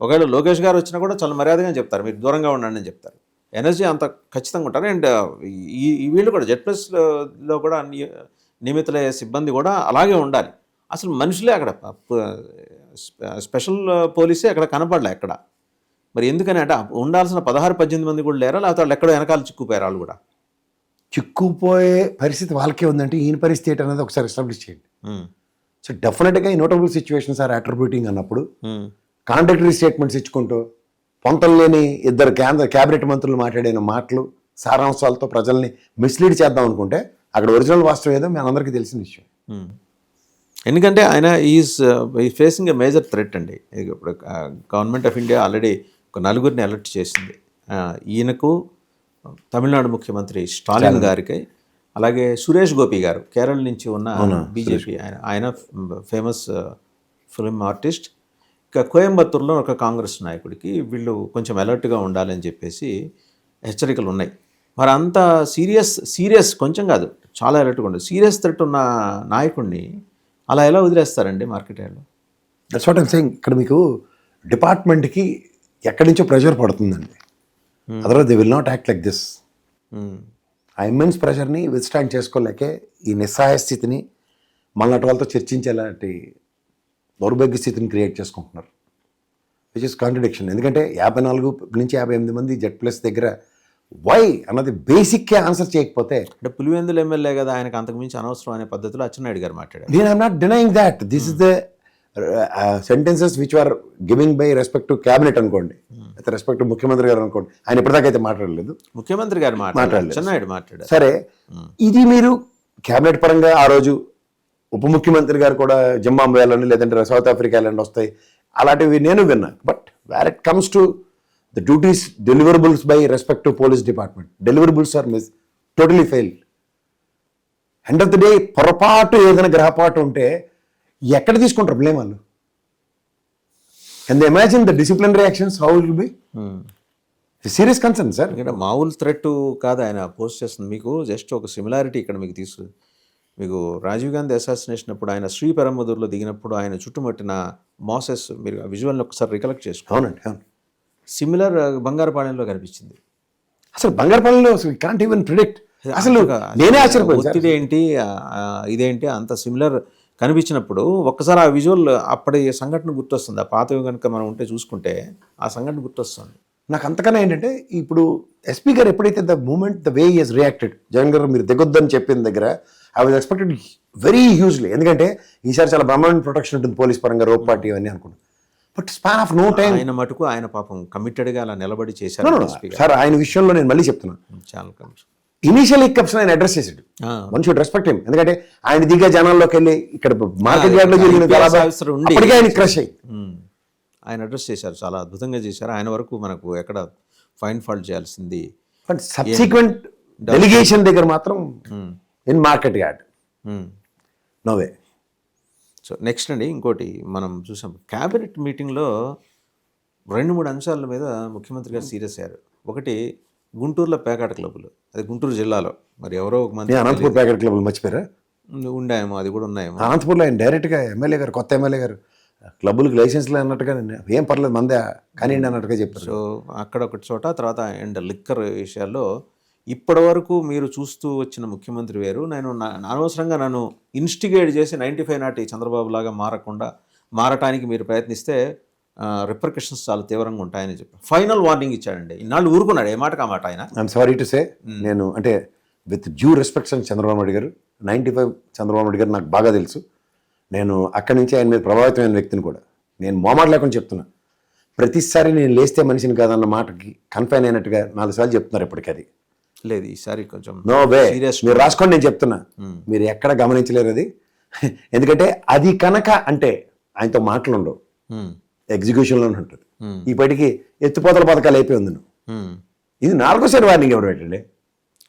ఒకవేళ లోకేష్ గారు వచ్చినా కూడా చాలా మర్యాదగా చెప్తారు, మీరు దూరంగా ఉండండి అని చెప్తారు. ఎనర్జీ అంత ఖచ్చితంగా ఉంటారు. అండ్ ఈ వీళ్ళు కూడా జెడ్ ప్లస్లో కూడా నియమితులయ్యే సిబ్బంది కూడా అలాగే ఉండాలి. అసలు మనుషులే అక్కడ స్పెషల్ పోలీసే అక్కడ కనపడలే ఎక్కడ. మరి ఎందుకని అంటే ఉండాల్సిన 16-18 మంది కూడా లేరా, లేకపోతే వాళ్ళు ఎక్కడో వెనకాల చిక్కుపోయారు వాళ్ళు కూడా? చిక్కుపోయే పరిస్థితి వాళ్ళకే ఉందంటే ఈయన పరిస్థితి ఏంటనేది ఒకసారి ఎస్టాబ్లిష్ చేయండి. సో డెఫినెట్గా ఈ నోటబుల్ సిచ్యువేషన్స్ ఆర్ అట్రిబ్యూటింగ్ అన్నప్పుడు కాంట్రాక్టరీ స్టేట్మెంట్స్ ఇచ్చుకుంటూ పొంతలు లేని ఇద్దరు క్యాబినెట్ మంత్రులు మాట్లాడిన మాటలు సారాంశాలతో ప్రజల్ని మిస్లీడ్ చేద్దాం అనుకుంటే అక్కడ ఒరిజినల్ వాస్తవం ఏదో మనందరికీ తెలిసిన విషయం. ఎందుకంటే ఆయన is facing a major threat అండి. ఇప్పుడు గవర్నమెంట్ ఆఫ్ ఇండియా ఆల్రెడీ ఒక 4 అలర్ట్ చేసింది. ఈయనకు, తమిళనాడు ముఖ్యమంత్రి స్టాలిన్ గారికి, అలాగే సురేష్ గోపి గారు కేరళ నుంచి ఉన్న బీజేపీ ఆయన ఫేమస్ ఫిల్మ్ ఆర్టిస్ట్, ఇక కోయంబత్తూరులో ఒక కాంగ్రెస్ నాయకుడికి వీళ్ళు కొంచెం అలర్ట్గా ఉండాలని చెప్పేసి హెచ్చరికలు ఉన్నాయి. మరి అంత సీరియస్ కొంచెం కాదు, చాలా అలర్ట్గా ఉండదు. సీరియస్ థ్రెట్ ఉన్న నాయకుడిని అలా ఎలా వదిలేస్తారండి మార్కెట్ యార్డ్లో? That's what I'm saying. ఇక్కడ మీకు డిపార్ట్మెంట్కి ఎక్కడి నుంచో ప్రెషర్ పడుతుందండి. Otherwise they will not act like this. ఆ ఇమ్మెన్స్ ప్రెషర్ని విత్స్టాండ్ చేసుకోలేకే ఈ నిస్సహాయ స్థితిని మళ్ళీ వాళ్ళతో చర్చించేలాంటి దౌర్భాగ్య స్థితిని క్రియేట్ చేసుకుంటున్నారు, విచ్ ఇస్ కాంట్రడిక్షన్. ఎందుకంటే 54 నుంచి 58 మంది జెడ్+ దగ్గర వై అన్నది బేసిక్కే ఆన్సర్ చేయకపోతే, అంటే పులివెందుల ఎమ్మెల్యే కదా, ఆయనకు అంతకుమించి అనవసరం అనే పద్ధతిలో అచ్చెన్నాయుడు గారు మాట్లాడారు. నేను I'm not denying that. This is the sentences which are giving by respect to cabinet అనుకోండి, అయితే రెస్పెక్ట్ టు ముఖ్యమంత్రి గారు అనుకోండి. ఆయన ఇప్పటిదాకైతే మాట్లాడలేదు, ముఖ్యమంత్రి గారు మాట్లాడారు, అచ్చెన్నాయుడు మాట్లాడారు. సరే, ఇది మీరు క్యాబినెట్ పరంగా ఆ రోజు ఉప ముఖ్యమంత్రి గారు కూడా జింబాబ్వే వెళ్ళండి, లేదంటే సౌత్ ఆఫ్రికా వెళ్ళండి వస్తాయి, అలాంటివి నేను విన్నా. But where it comes to the duties deliverables by respect to police department, deliverables are totally fail. End of the day పొరపాటు ఏదైనా గ్రహపాటు ఉంటే ఎక్కడ తీసుకుంటారు బ్లేమ్ వాళ్ళు? Can they imagine the disciplinary actions how will be? Serious concern sir. ఇక్కడ మామూలు threat కాదు ఆయన పోస్ట్ చేస్తుంది. మీకు జస్ట్ ఒక సిమిలారిటీ ఇక్కడ మీకు రాజీవ్ గాంధీ అసాసినేషన్ అప్పుడు ఆయన శ్రీపెరంబదూరులో దిగినప్పుడు ఆయన చుట్టుముట్టిన మాసెస్, మీరు ఆ విజువల్ని ఒకసారి రికలెక్ట్ చేసుకోండి. అవునండి, అవును. సిమిలర్ బంగారపాలెంలో కనిపించింది. అసలు బంగారపాలెంలో కాంట్ ఈవెన్ ప్రిడిక్ట్. అసలు నేనే ఆశ్చర్యపోయాను. ఒత్తిడి ఏంటి, ఇదేంటి అంత సిమిలర్ కనిపించినప్పుడు ఒక్కసారి ఆ విజువల్ అప్పటి సంఘటన గుర్తొస్తుంది. ఆ పాతవి కనుక మనం ఉంటే చూసుకుంటే ఆ సంఘటన గుర్తొస్తుంది. నాకు అంతకన్నా ఏంటంటే, ఇప్పుడు ఎస్పీ గారు ఎప్పుడైతే the moment the way he reacted, Jagan గారు మీరు దిగొద్దని చెప్పిన దగ్గర I was expected very hugely. ఎందుకంటే ఈసారి చాలా బ్రహ్మాండ ప్రొటెక్షన్ ఉంటుంది పోలీస్ పరంగా, రోప్ పార్టీ అవన్నీ అనుకున్నాను. But span of no time ఆయన మటుకు ఆయన పాపం కమిటెడ్గా అలా నిలబడి చేశారు. సార్ ఆయన విషయంలో నేను మళ్ళీ చెప్తున్నాను, చాలా కమిషన్ ఇనీషియల్ హిక్అప్స్ ఆయన అడ్రస్ చేసాడు. One should respect him. ఎందుకంటే ఆయన దిగ్గ జనాల్లోకి వెళ్ళి ఇక్కడ మార్కెట్ యార్డ్లో జరిగిన అప్పటికే ఆయన క్రష్ అయ్యి ఆయన అడ్రస్ చేశారు, చాలా అద్భుతంగా చేశారు. ఆయన వరకు మనకు ఎక్కడ ఫైన్ ఫాల్ట్ చేయాల్సింది. బట్ సబ్సిక్వెంట్ డెలిగేషన్ దగ్గర మాత్రం in market yard no way. So next అండి, ఇంకోటి మనం చూసాం క్యాబినెట్ మీటింగ్లో 2-3 అంశాల మీద ముఖ్యమంత్రి గారు సీరియస్ అయ్యారు. ఒకటి గుంటూరులో పేకాట క్లబ్బులు, అది గుంటూరు జిల్లాలో మరి ఎవరో ఒక మంది అనంతపూర్ ప్యాకెట్ క్లబ్లు మర్చిపోయారా? ఉండాయేమో, అది కూడా ఉన్నాయేమో. అనంతపూర్లో ఆయన డైరెక్ట్గా ఎమ్మెల్యే గారు, కొత్త ఎమ్మెల్యే గారు క్లబ్బులకు లైసెన్స్లు అన్నట్టుగా ఏం పర్లేదు మందే కానీ అన్నట్టుగా చెప్పారు. సో అక్కడ ఒకటి చోట, తర్వాత అండ్ లిక్కర్ విషయాల్లో ఇప్పటి వరకు మీరు చూస్తూ వచ్చిన ముఖ్యమంత్రి వేరు. నేను అనవసరంగా నన్ను ఇన్స్టిగేట్ చేసి 95 నాటి చంద్రబాబు లాగా మారటానికి మీరు ప్రయత్నిస్తే రిపర్కషన్స్ చాలా తీవ్రంగా ఉంటాయని చెప్పి ఫైనల్ వార్నింగ్ ఇచ్చాడండి. ఇన్నాళ్ళు ఊరుకున్నాడు, ఏ మాటకు ఆ మాట ఆయన. ఐఎమ్ సారీ టు సే, నేను అంటే విత్ డ్యూ రెస్పెక్ట్స్ అని చంద్రబాబు నాయుడు గారు, 95 చంద్రబాబు నాయుడు గారు నాకు బాగా తెలుసు. నేను అక్కడి నుంచి ఆయన మీద ప్రభావితమైన వ్యక్తిని కూడా. నేను మోమాట లేకుండా చెప్తున్నా, ప్రతిసారి నేను లేస్తే మనిషిని కాదన్న మాటకి కన్ఫైన్ అయినట్టుగా 4 సార్లు చెప్తున్నారు ఇప్పటికీ. అది లేదు, ఈసారి కొంచెం నో వే, మీరు రాసుకోండి, నేను చెప్తున్నా, మీరు ఎక్కడ గమనించలేరు అది. ఎందుకంటే అది కనుక అంటే ఆయనతో మాటలు ఉండవు, ఎగ్జిక్యూషన్లోనే ఉంటుంది. ఇప్పటికీ ఎత్తిపోతల పథకాలు అయిపోయి ఉంది. ఇది 4వ వార్నింగ్ ఎవరు పెట్టండి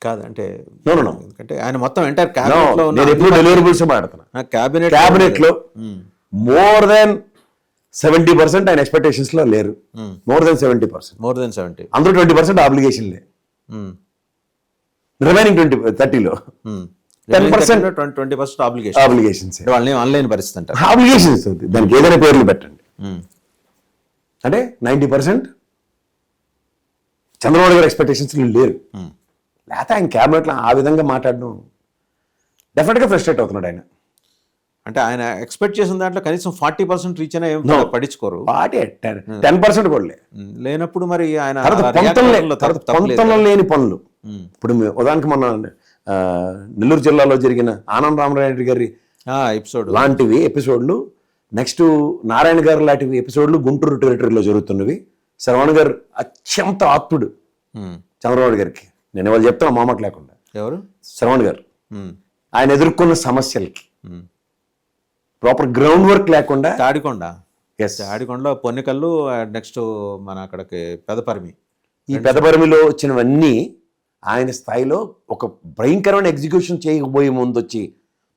కాదు అంటే నో ఎందుకంటే ఆయన మొత్తం ఎంటైర్ క్యాబినెట్ లో నేను ఎప్పుడు డెలివరబుల్స్ మాట్లాడుతున్నా. క్యాబినెట్ లో మోర్ దెన్ 70% ఆయన ఎక్స్పెక్టేషన్స్ లో లేరు. More than 70%. అందులో 20% ఆబ్లిగేషన్ లే. రిమైనింగ్ 30లో 10% ఆబ్లిగేషన్స్. వాళ్ళని ఆన్లైన్ పరిస్థితి అంటారు. ఆబ్లిగేషన్స్ దానికి ఏదైనా పేర్లు పెట్టండి. అంటే 90% చంద్రబాబు గారి ఎక్స్పెక్టేషన్స్ లేరు. లేకపోతే ఆయన క్యాబినెట్లో ఆ విధంగా మాట్లాడడం డెఫినెట్గా ఫ్రస్ట్రేట్ అవుతున్నాడు ఆయన. అంటే ఆయన ఎక్స్పెక్ట్ చేసిన దాంట్లో కనీసం 40% రీచ్ అయినా ఏం పట్టించుకోరు. 10% కూడా లేదు. లేనప్పుడు మరి ఆయన పొంతంలో లేని పనులు. ఇప్పుడు ఉదాహరణకి మొన్న నెల్లూరు జిల్లాలో జరిగిన ఆనంద రామరాయుడు గారి ఎపిసోడ్ లాంటివి ఎపిసోడ్లు, నెక్స్ట్ నారాయణ గారు లాంటివి ఎపిసోడ్లు గుంటూరు టెరిటరీలో జరుగుతున్నవి. శ్రవణ్ గారు అత్యంత ఆప్తుడు చంద్రబాబు గారికి. నేను వాళ్ళు చెప్తాను మామట్ లేకుండా. ఎవరు? శ్రవణ్ గారు. ఆయన ఎదుర్కొన్న సమస్యలకి ప్రాపర్ గ్రౌండ్ వర్క్ లేకుండా. తాడికొండలో పొన్నికల్లు, నెక్స్ట్ మన అక్కడికి పెదపరిమి. ఈ పెదపరిమిలో వచ్చినవన్నీ ఆయన స్థాయిలో ఒక భయంకరమైన ఎగ్జిక్యూషన్ చేయకపోయే ముందు వచ్చి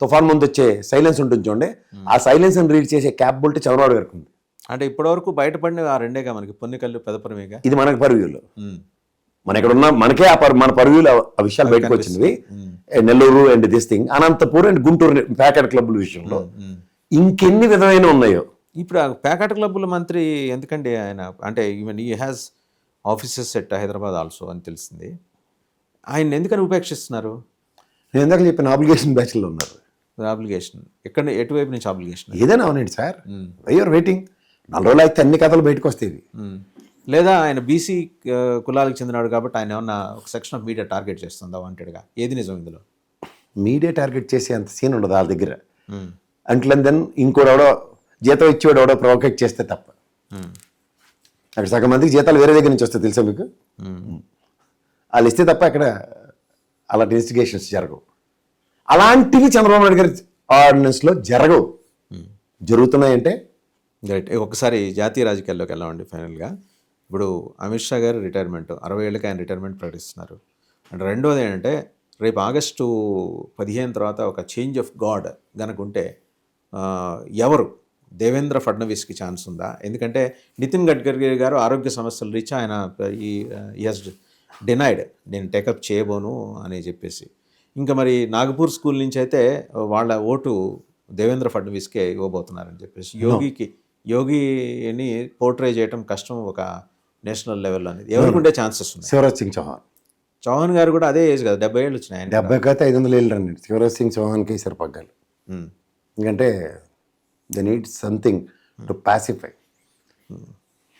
తుఫాన్ ముందు వచ్చే సైలెన్స్ ఉంటుంది చూడండి, ఆ సైలెన్స్ రీడ్ చేసే క్యాపబిలిటీ చంద్రబాబు గారికి ఉంది. అంటే ఇప్పటివరకు బయటపడిన ఆ రెండేగా మనకి, పొన్నికల్లు పెదపరిమిగా. ఇది మనకి పర్వ్యూలో, మన ఇక్కడ ఉన్న మనకే మన పర్వ్యూలో ఆ విషయాలు బయటకు వచ్చినవి. Nellore and this thing, Anantapur and Guntur packet క్లబ్ల విషయంలో ఇంకెన్ని విధమైన ఉన్నాయో. ఇప్పుడు ఆ ప్యాకెట్ క్లబ్ల మంత్రి ఎందుకండి ఆయన? అంటే ఈవెన్ ఈ has offices at Hyderabad also అని తెలిసింది. ఆయన ఎందుకని ఉపేక్షిస్తున్నారు? నేను ఇందాక చెప్పిన ఆబ్లిగేషన్ బ్యాచ్లో ఉన్నారు. ఆబ్లిగేషన్ ఎక్కడ, ఎటువైపు నుంచి ఆబ్లిగేషన్? ఏదైనా అవునండి సార్, వైఆర్ వెయిటింగ్. 4 రోజులు అయితే అన్ని కథలు బయటకు వస్తాయి. లేదా ఆయన బీసీ కులాలకు చెందినాడు కాబట్టి ఆయన ఏమన్నా ఒక సెక్షన్ ఆఫ్ మీడియా టార్గెట్ చేస్తుందా వాంటెడ్గా? ఏది నిజం ఇందులో? మీడియా టార్గెట్ చేసే అంత సీన్ ఉండదు వాళ్ళ దగ్గర. అంట్లన్ దెన్ ఇంకోడెవడో జీతం ఇచ్చేవాడు ఎవడో ప్రొవోకేట్ చేస్తే తప్ప. అక్కడ సగం మందికి జీతాలు వేరే దగ్గర నుంచి వస్తాయి తెలుసా మీకు? వాళ్ళు ఇస్తే తప్ప అక్కడ అలాంటి ఇన్వెస్టిగేషన్స్ జరగవు. అలాంటివి చంద్రబాబు నాయుడు గారి ఆర్డినెన్స్లో జరగవు. జరుగుతున్నాయంటే రైట్. ఒకసారి జాతీయ రాజకీయాల్లోకి వెళ్ళామండి ఫైనల్గా. ఇప్పుడు అమిత్ షా గారు రిటైర్మెంట్, 60 ఏళ్ళకి ఆయన రిటైర్మెంట్ ప్రకటిస్తున్నారు. అండ్ రెండోది ఏంటంటే రేపు ఆగస్టు 15 తర్వాత ఒక చేంజ్ ఆఫ్ గాడ్ గనుకుంటే ఎవరు? దేవేంద్ర ఫడ్నవీస్కి ఛాన్స్ ఉందా? ఎందుకంటే నితిన్ గడ్కరీ గారు ఆరోగ్య సమస్యలు రీచ్ ఆయన ఈ హెస్ డినైడ్, నేను టేకప్ చేయబోను అని చెప్పేసి. ఇంకా మరి నాగపూర్ స్కూల్ నుంచి అయితే వాళ్ళ ఓటు దేవేంద్ర ఫడ్నవీస్కే ఇవ్వబోతున్నారని చెప్పేసి. యోగిని పోర్ట్రే చేయడం కష్టం ఒక నేషనల్ లెవెల్లో అనేది. ఎవరికి ఉండే ఛాన్సెస్ ఉన్నాయి? శివరాజ్ సింగ్ చౌహాన్ గారు కూడా అదే ఏజ్ కదా, 70 ఏళ్ళు వచ్చినాయి. 70 అయితే 500 ఏళ్ళు రండి. శివరాజ్ సింగ్ చౌహాన్కి సరిపగ్గాలి. ఎందుకంటే they need something to pacify.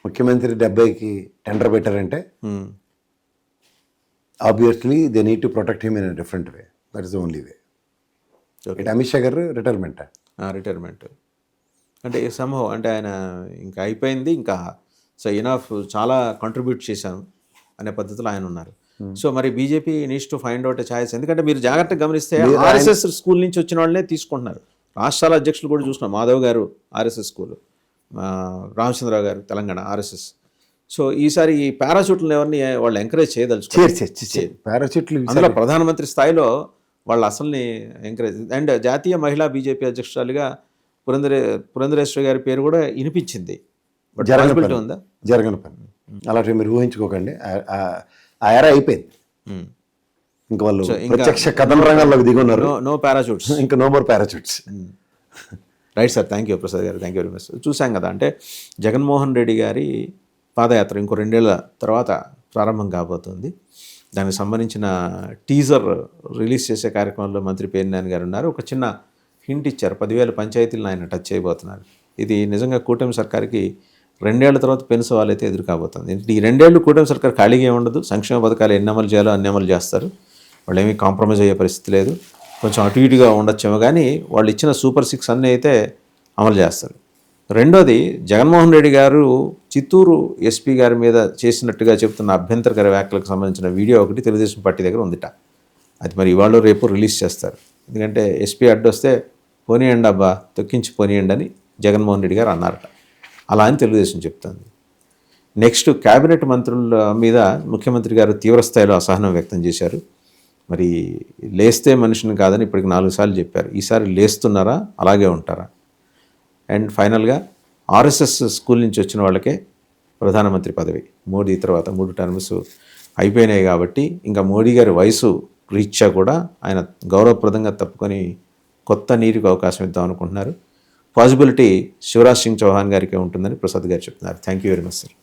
ముఖ్యమంత్రి 70కి టెండర్ పెట్టారంటే obviously they need to protect him in a different way. That is the only way. Amit Shah గారు రిటైర్మెంట్ అంటే సంభవం అంటే ఆయన ఇంకా అయిపోయింది, ఇంకా సో ఇనఫ్ చాలా కంట్రిబ్యూట్ చేశాను అనే పద్ధతిలో ఆయన ఉన్నారు. సో మరి BJP needs to find out a choice. ఎందుకంటే మీరు జాగ్రత్తగా గమనిస్తే ఆర్ఎస్ఎస్ స్కూల్ నుంచి వచ్చిన వాళ్ళనే తీసుకుంటున్నారు. రాష్ట్రాల అధ్యక్షులు కూడా చూస్తున్నాం. మాధవ్ గారు ఆర్ఎస్ఎస్ స్కూల్, రామచంద్రరావు గారు తెలంగాణ ఆర్ఎస్ఎస్. సో ఈసారి ఈ పారాషూట్లను ఎవరిని వాళ్ళు ఎంకరేజ్ చేయదలుచుకోవాలి. పారాషూట్లు అందులో ప్రధానమంత్రి స్థాయిలో వాళ్ళు అసలుని ఎంకరేజ్. అండ్ జాతీయ మహిళా బీజేపీ అధ్యక్షురాలిగా పురంధరేశ్వరి గారి పేరు కూడా వినిపించింది. బట్ పాసిబిలిటీ ఉందా? జరగని పని. అలాంటివి మీరు ఊహించుకోకండి. ఆ ఎరా అయిపోయింది. ఇంకా వాళ్ళు ప్రత్యక్ష కథన రంగాల్లోకి దిగున్నారు. నో పారాషూట్స్, ఇంకా no more parachutes. Right sir, thank you Prasad గారు, థ్యాంక్ యూ వెరీ మచ్. చూసాం కదా, అంటే జగన్మోహన్ రెడ్డి గారి పాదయాత్ర ఇంకో 2 ఏళ్ల తర్వాత ప్రారంభం కాబోతుంది. దానికి సంబంధించిన టీజర్ రిలీజ్ చేసే కార్యక్రమంలో మంత్రి పేర్నాని గారు ఉన్నారు. ఒక చిన్న హింట్ ఇచ్చారు, 10,000 పంచాయతీలను ఆయన టచ్ చేయబోతున్నారు. ఇది నిజంగా కూటమి సర్కార్కి 2 ఏళ్ల తర్వాత పెను సవాల్ అయితే ఎదురు కాబోతుంది. ఈ 2 ఏళ్ళు కూటమి సర్కార్ ఖాళీగా ఉండదు. సంక్షేమ పథకాలు ఎన్ని అమలు చేయాలో అన్ని అమలు చేస్తారు. వాళ్ళు ఏమీ కాంప్రమైజ్ అయ్యే పరిస్థితి లేదు. కొంచెం అటు ఇటుగా ఉండొచ్చేమో కానీ వాళ్ళు ఇచ్చిన సూపర్ 6 అన్నీ అయితే అమలు చేస్తారు. రెండోది, జగన్మోహన్ రెడ్డి గారు చిత్తూరు ఎస్పీ గారి మీద చేసినట్టుగా చెప్తున్న అభ్యంతరకర వ్యాఖ్యలకు సంబంధించిన వీడియో ఒకటి తెలుగుదేశం పార్టీ దగ్గర ఉందిట. అది మరి ఇవాళ రేపు రిలీజ్ చేస్తారు. ఎందుకంటే ఎస్పీ అడ్డొస్తే పోనీయండి అబ్బా, తొక్కించి పోనీయండి అని జగన్మోహన్ రెడ్డి గారు అన్నారట. అలా అని తెలుగుదేశం చెప్తుంది. నెక్స్ట్, కేబినెట్ మంత్రుల మీద ముఖ్యమంత్రి గారు తీవ్రస్థాయిలో అసహనం వ్యక్తం చేశారు. మరి లేస్తే మనిషిని కాదని ఇప్పటికి 4 సార్లు చెప్పారు. ఈసారి లేస్తున్నారా, అలాగే ఉంటారా? అండ్ ఫైనల్గా, ఆర్ఎస్ఎస్ స్కూల్ నుంచి వచ్చిన వాళ్ళకే ప్రధానమంత్రి పదవి. మోడీ తర్వాత 3 టర్మ్స్ అయిపోయినాయి కాబట్టి ఇంకా మోడీ గారి వయసు రీత్యా కూడా ఆయన గౌరవప్రదంగా తప్పుకొని కొత్త నీరుకు అవకాశం ఇద్దాం అనుకుంటున్నారు. పాసిబిలిటీ శివరాజ్ సింగ్ చౌహాన్ గారికి ఉంటుందని ప్రసాద్ గారు చెప్తున్నారు. Thank you very much sir.